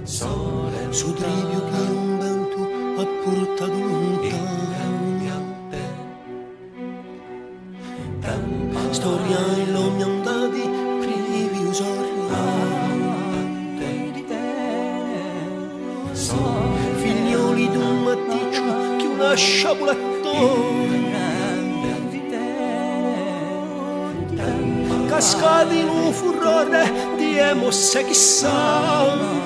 Su trivio che un vento ha portato lontano. Storia e lo mi andati privi usare. Figlioli d'un matticcio che una sciabolettone. Cascati in un furore di emosse chissà.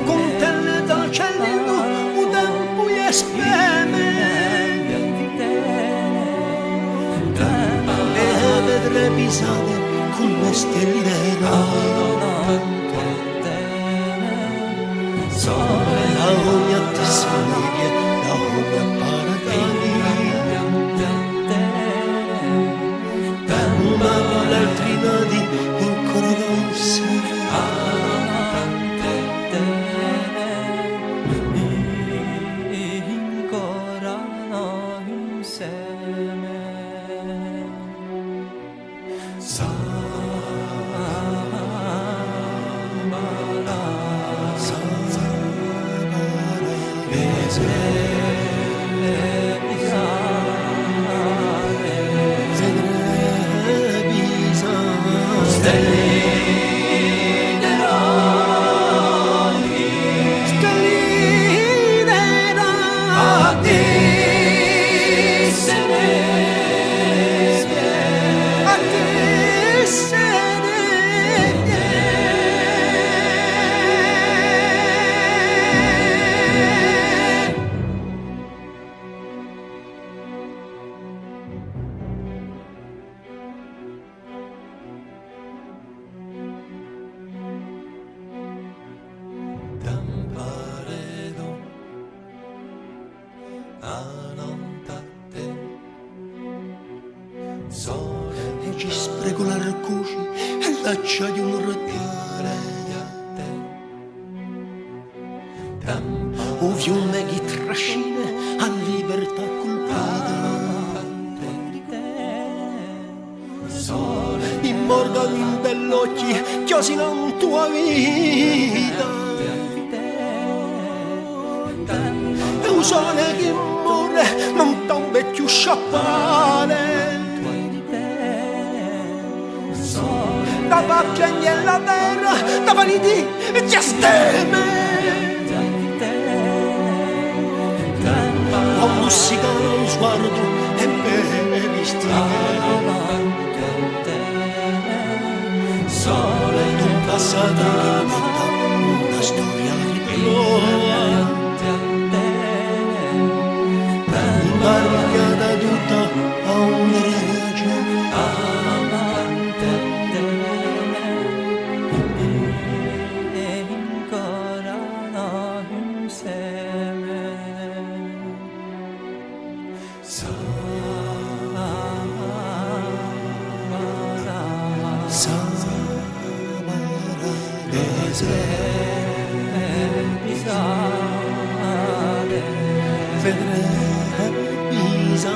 Contenne dal cielo un tempo e speme. E vedre pisate come stelline. La ogni tesserie, la ogni paradini. Una con l'altri nati ancora insieme. E ci spreco la raccuci e l'accia di un rettile. Un fiume che trascina a libertà colpita. Immortali in bell'occhi chiosino tua vita. E un sole che muore non tombe più sciappare. Da piangere nella terra, da vanità e ti asteme. Con musica lo sguardo e beve vestire. Sole d'un passato che inventa una storia riplova. Imbarcata tutta a un regio. Vedrei Pisa.